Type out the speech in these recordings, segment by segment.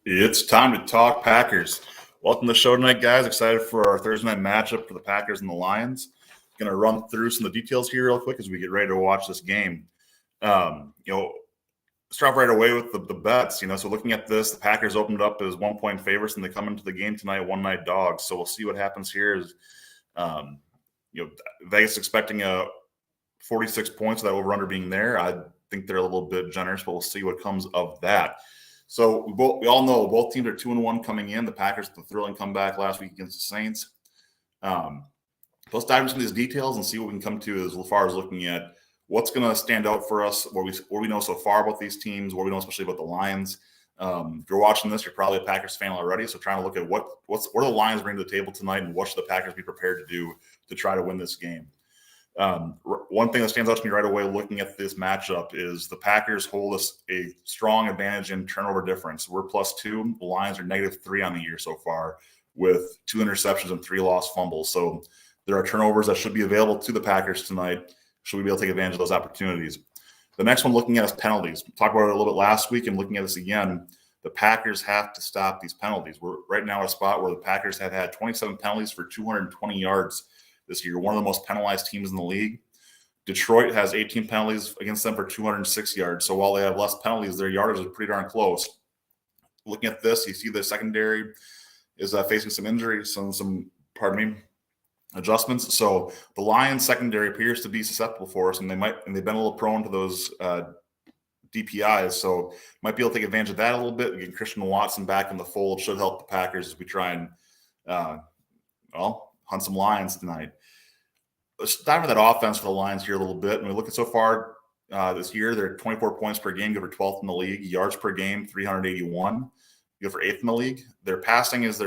It's time to talk Packers. Welcome to the show tonight, guys. Excited for our Thursday night matchup for the Packers and the Lions. Going to run through some of the details here real quick as we get ready to watch this game. Start right away with the bets. So looking at this, the Packers opened up as 1-point favorites, and they come into the game tonight one-night dogs. So we'll see what happens here. Vegas expecting 46 points, that over-under being there. I think they're a little bit generous, but we'll see what comes of that. So we all know both teams are 2-1 coming in. The Packers, the thrilling comeback last week against the Saints. Let's dive into some of these details and see what we can come to as far as looking at what's going to stand out for us, what we know so far about these teams, what we know especially about the Lions. If you're watching this, you're probably a Packers fan already, so trying to look at what are the Lions bring to the table tonight, and what should the Packers be prepared to do to try to win this game. One thing that stands out to me right away looking at this matchup is the Packers hold us a strong advantage in turnover difference. We're +2. The Lions are -3 on the year so far with 2 interceptions and 3 lost fumbles. So there are turnovers that should be available to the Packers tonight. Should we be able to take advantage of those opportunities? The next one looking at is penalties. We talked about it a little bit last week, and looking at this again, the Packers have to stop these penalties. We're right now at a spot where the Packers have had 27 penalties for 220 yards this year, one of the most penalized teams in the league. Detroit has 18 penalties against them for 206 yards. So while they have less penalties, their yardage is pretty darn close. Looking at this, you see the secondary is facing some injuries, some adjustments. So the Lions secondary appears to be susceptible for us, and they've been a little prone to those DPIs. So might be able to take advantage of that a little bit. Getting Christian Watson back in the fold should help the Packers as we try and hunt some Lions tonight. Let's dive into that offense for the Lions here a little bit. And we look at so far this year, they're 24 points per game, good for 12th in the league. Yards per game, 381. Good for 8th in the league. Their passing is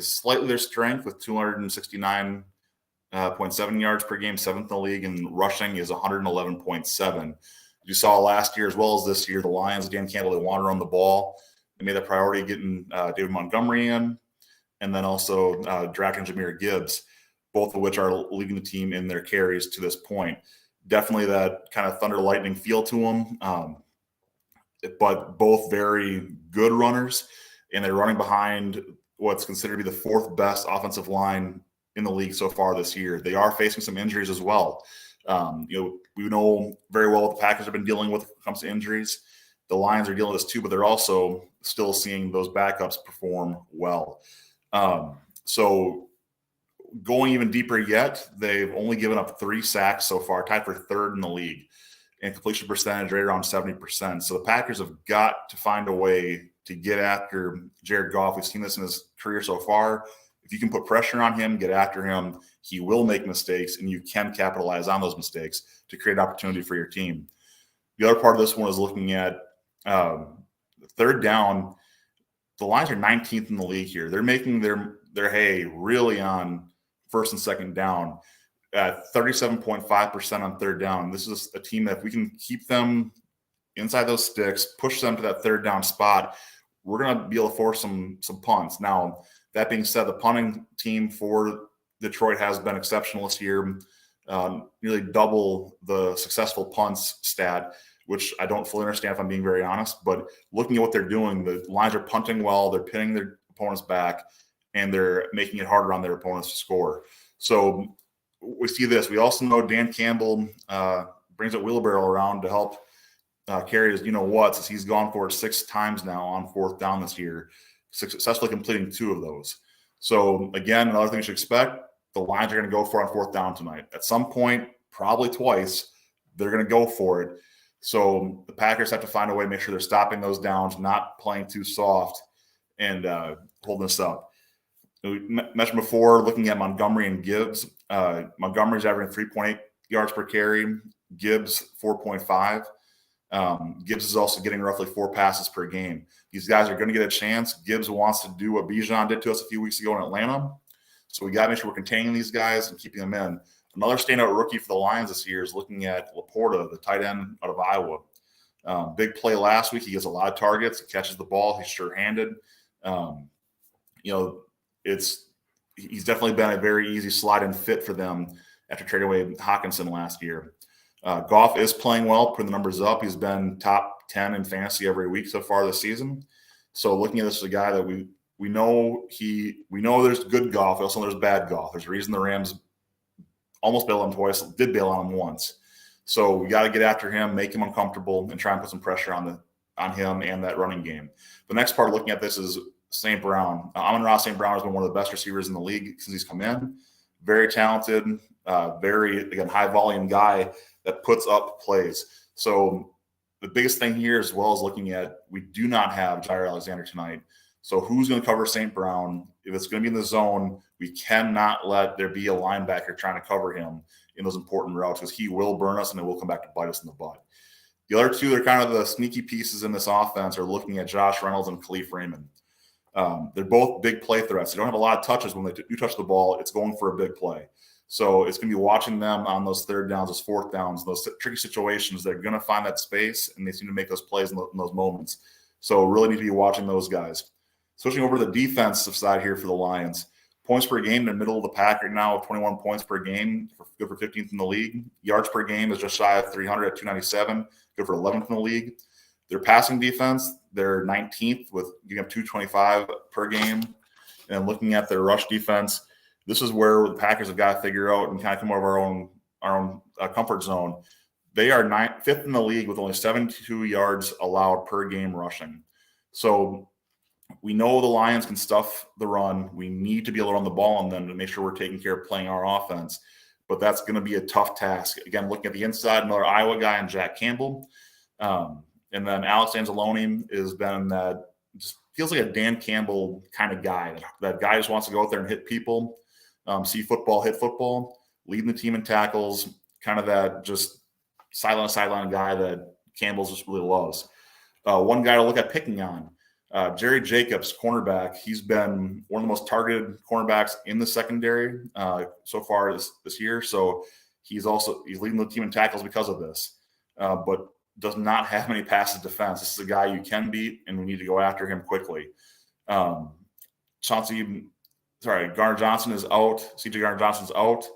slightly their strength with 269.7 yards per game, 7th in the league, and rushing is 111.7. You saw last year as well as this year, the Lions, Dan Campbell, they want to run the ball. They made a priority getting David Montgomery in, and then also drafting Jahmyr Gibbs, both of which are leading the team in their carries to this point. Definitely that kind of thunder lightning feel to them, but both very good runners, and they're running behind what's considered to be the 4th best offensive line in the league so far this year. They are facing some injuries as well. We know very well what the Packers have been dealing with when it comes to injuries. The Lions are dealing with this too, but they're also still seeing those backups perform well. So going even deeper yet, they've only given up 3 sacks so far, tied for 3rd in the league, and completion percentage right around 70%. So the Packers have got to find a way to get after Jared Goff. We've seen this in his career so far. If you can put pressure on him, get after him, he will make mistakes, and you can capitalize on those mistakes to create opportunity for your team. The other part of this one is looking at third down. The Lions are 19th in the league here. They're making their hay really on 1st and 2nd down at 37.5% on 3rd down. This is a team that if we can keep them inside those sticks, push them to that 3rd down spot, we're going to be able to force some punts. Now, that being said, the punting team for Detroit has been exceptional this year, nearly double the successful punts stat, which I don't fully understand if I'm being very honest. But looking at what they're doing, the Lions are punting well, they're pinning their opponents back, and they're making it harder on their opponents to score. So we see this. We also know Dan Campbell brings a wheelbarrow around to help carry his since he's gone for it 6 times now on 4th down this year, successfully completing 2 of those. So again, another thing you should expect, the Lions are going to go for it on 4th down tonight. At some point, probably twice, they're going to go for it. So the Packers have to find a way to make sure they're stopping those downs, not playing too soft, and holding us up. We mentioned before, looking at Montgomery and Gibbs. Montgomery's averaging 3.8 yards per carry, Gibbs 4.5. Gibbs is also getting roughly 4 passes per game. These guys are going to get a chance. Gibbs wants to do what Bijan did to us a few weeks ago in Atlanta. So we got to make sure we're containing these guys and keeping them in. Another standout rookie for the Lions this year is looking at Laporta, the tight end out of Iowa. Big play last week. He gets a lot of targets. He catches the ball. He's sure-handed. He's definitely been a very easy slide-in fit for them after trading away Hawkinson last year. Goff is playing well, putting the numbers up. He's been top 10 in fantasy every week so far this season. So looking at this as a guy that we know there's good golf. We also know there's bad golf. There's a reason the Rams almost bailed on him twice, did bail on him once. So we got to get after him, make him uncomfortable, and try and put some pressure on him and that running game. The next part of looking at this is St. Brown. Amon-Ra St. Brown has been one of the best receivers in the league since he's come in. Very talented, very, again, high-volume guy that puts up plays. So the biggest thing here, as well as looking at, we do not have Jair Alexander tonight. So who's going to cover St. Brown? If it's going to be in the zone, we cannot let there be a linebacker trying to cover him in those important routes, because he will burn us and it will come back to bite us in the butt. The other two, they're kind of the sneaky pieces in this offense, are looking at Josh Reynolds and Khalif Raymond. They're both big play threats. They don't have a lot of touches. When they do touch the ball, it's going for a big play. So it's going to be watching them on those third downs, those fourth downs, those tricky situations. They're going to find that space, and they seem to make those plays in those moments. So really need to be watching those guys. Switching over to the defensive side here for the Lions. Points per game in the middle of the pack right now, 21 points per game, good for 15th in the league. Yards per game is just shy of 300 at 297, good for 11th in the league. Their passing defense, they're 19th with giving up 225 per game. And looking at their rush defense, this is where the Packers have got to figure out and kind of come over our own comfort zone. They are 5th in the league with only 72 yards allowed per game rushing. So we know the Lions can stuff the run. We need to be able to run the ball on them to make sure we're taking care of playing our offense. But that's going to be a tough task. Again, looking at the inside, another Iowa guy and Jack Campbell. And then Alex Anzalone has been that, just feels like a Dan Campbell kind of guy. That guy just wants to go out there and hit people, see football, hit football, leading the team in tackles, kind of that just sideline guy that Campbell just really loves. One guy to look at picking on, Jerry Jacobs, cornerback. He's been one of the most targeted cornerbacks in the secondary so far this year. So he's leading the team in tackles because of this, but does not have any passes defense. This is a guy you can beat, and we need to go after him quickly. Garner Johnson is out. C.J. Garner Johnson's out.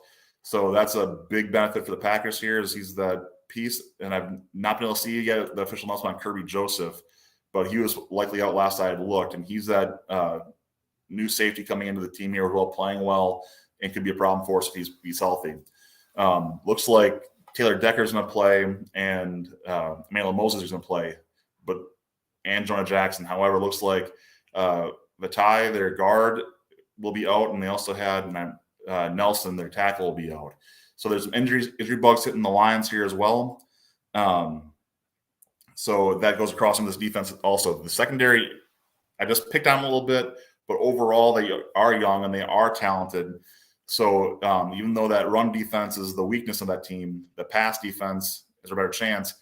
So that's a big benefit for the Packers here, is he's that piece. And I've not been able to see yet the official announcement on Kirby Joseph, but he was likely out last I had looked. And he's that new safety coming into the team here, well, playing well, and could be a problem for us if he's healthy. Looks like Taylor Decker's going to play, and Emmanuel Moses is going to play, and Jonah Jackson. However, looks like Vitae, their guard, will be out, and they also had Nelson, their tackle, will be out. So there's some injury bugs hitting the Lions here as well. So that goes across into this defense also. The secondary, I just picked on them a little bit, but overall they are young and they are talented. So even though that run defense is the weakness of that team, the pass defense is a better chance.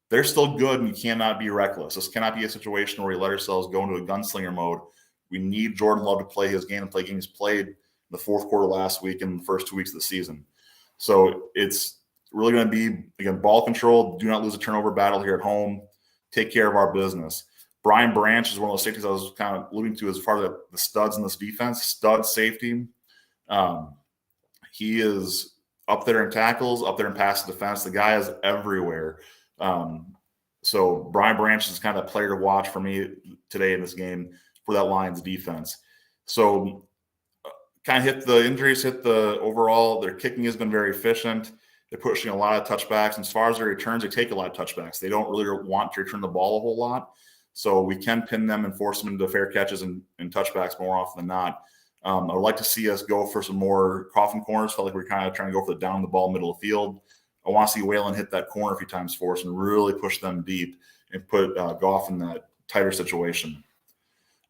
They're still good, and you cannot be reckless. This cannot be a situation where we let ourselves go into a gunslinger mode. We need Jordan Love to play his game and play games played in the fourth quarter last week and the first 2 weeks of the season. So it's really going to be, again, ball control. Do not lose a turnover battle here at home. Take care of our business. Brian Branch is one of those safeties I was kind of alluding to as part of the studs in this defense. Stud safety. He is up there in tackles, up there in pass defense. The guy is everywhere. So Brian Branch is kind of that player to watch for me today in this game for that Lions defense. So kind of hit the injuries, hit the overall. Their kicking has been very efficient. They're pushing a lot of touchbacks. And as far as their returns, they take a lot of touchbacks. They don't really want to return the ball a whole lot. So we can pin them and force them into fair catches and touchbacks more often than not. I would like to see us go for some more coffin corners. Felt like we're kind of trying to go for the down the ball, middle of the field. I want to see Whalen hit that corner a few times for us and really push them deep and put Goff in that tighter situation.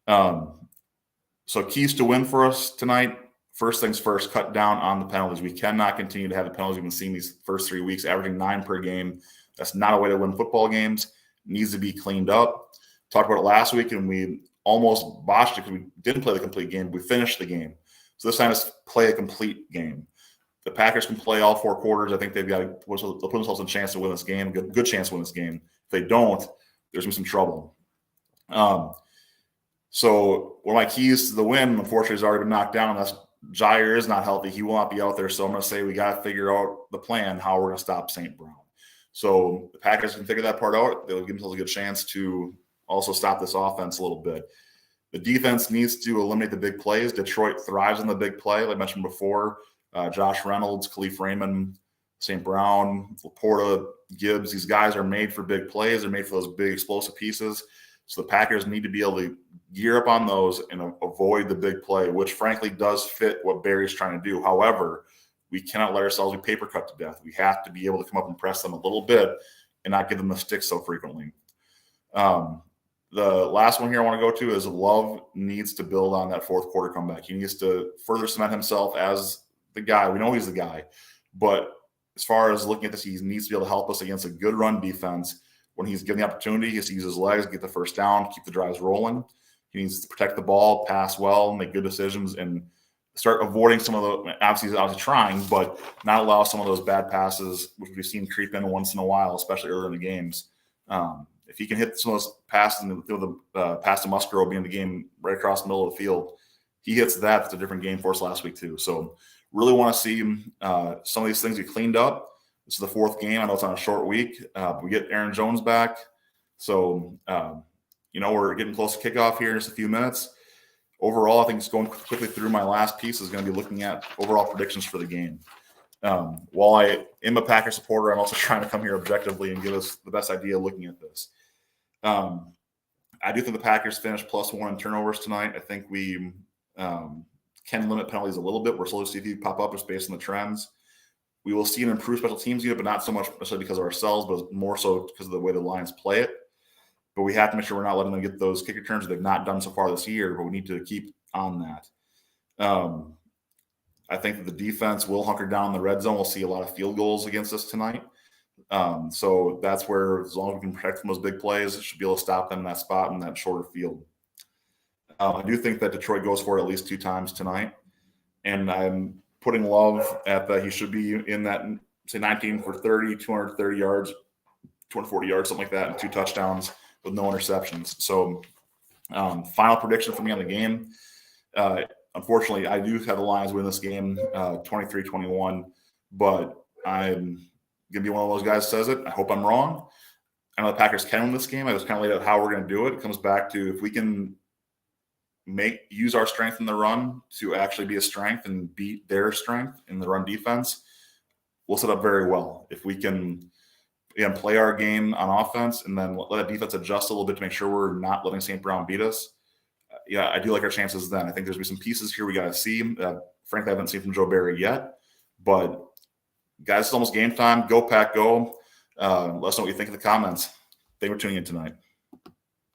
So keys to win for us tonight. First things first, cut down on the penalties. We cannot continue to have the penalties we've been seeing these first 3 weeks, averaging 9 per game. That's not a way to win football games. It needs to be cleaned up. Talked about it last week, and we almost botched it because we didn't play the complete game. We finished the game. So this time, let's play a complete game. The Packers can play all 4 quarters. I think they'll put themselves a chance to win this game, good chance to win this game. If they don't, there's going to be some trouble. So one of my keys to the win, unfortunately, has already been knocked down. That's Jair is not healthy. He will not be out there. So I'm going to say we got to figure out the plan, how we're going to stop St. Brown. So the Packers can figure that part out. They'll give themselves a good chance to also stop this offense a little bit. The defense needs to eliminate the big plays. Detroit thrives on the big play, like I mentioned before. Josh Reynolds, Khalif Raymond, St. Brown, Laporta, Gibbs, these guys are made for big plays. They're made for those big explosive pieces. So the Packers need to be able to gear up on those and avoid the big play, which frankly does fit what Barry's trying to do. However, we cannot let ourselves be paper cut to death. We have to be able to come up and press them a little bit and not give them the stick so frequently. The last one here I want to go to is Love needs to build on that fourth quarter comeback. He needs to further cement himself as the guy. We know he's the guy. But as far as looking at this, he needs to be able to help us against a good run defense. When he's given the opportunity, he has to use his legs, get the first down, keep the drives rolling. He needs to protect the ball, pass well, make good decisions, and start avoiding some of the – obviously he's obviously trying, but not allow some of those bad passes, which we've seen creep in once in a while, especially early in the games. If he can hit some of those passes, the pass to Musgrove being the game right across the middle of the field, he hits that. It's a different game for us last week too. So really want to see some of these things we cleaned up. This is the fourth game. I know it's on a short week. We get Aaron Jones back. So, we're getting close to kickoff here in just a few minutes. Overall, I think just going quickly through my last piece is going to be looking at overall predictions for the game. While I am a Packer supporter, I'm also trying to come here objectively and give us the best idea looking at this. I do think the Packers finish +1 in turnovers tonight. I think we can limit penalties a little bit. We're slowly seeing pop up just based on the trends. We will see an improved special teams unit, but not so much necessarily because of ourselves, but more so because of the way the Lions play it. But we have to make sure we're not letting them get those kick returns that they've not done so far this year, but we need to keep on that. I think that the defense will hunker down in the red zone. We'll see a lot of field goals against us tonight. So that's where, as long as we can protect from those big plays, it should be able to stop them in that spot in that shorter field. I do think that Detroit goes for it at least 2 times tonight. And I'm putting Love at that. He should be in that, say, 19 for 30, 230 yards, 240 yards, something like that, and 2 touchdowns with no interceptions. So final prediction for me on the game. Unfortunately, I do have the Lions win this game 23-21, but I'm going to be one of those guys that says it. I hope I'm wrong. I know the Packers can win this game. I just kind of laid out how we're going to do it. It comes back to if we can use our strength in the run to actually be a strength and beat their strength in the run defense, we'll set up very well. If we can play our game on offense and then let the defense adjust a little bit to make sure we're not letting St. Brown beat us, I do like our chances then. I think there's going to be some pieces here we got to see. Frankly, I haven't seen from Joe Barry yet. But, guys, it's almost game time. Go, Pack, go. Let us know what you think in the comments. Thank you for tuning in tonight.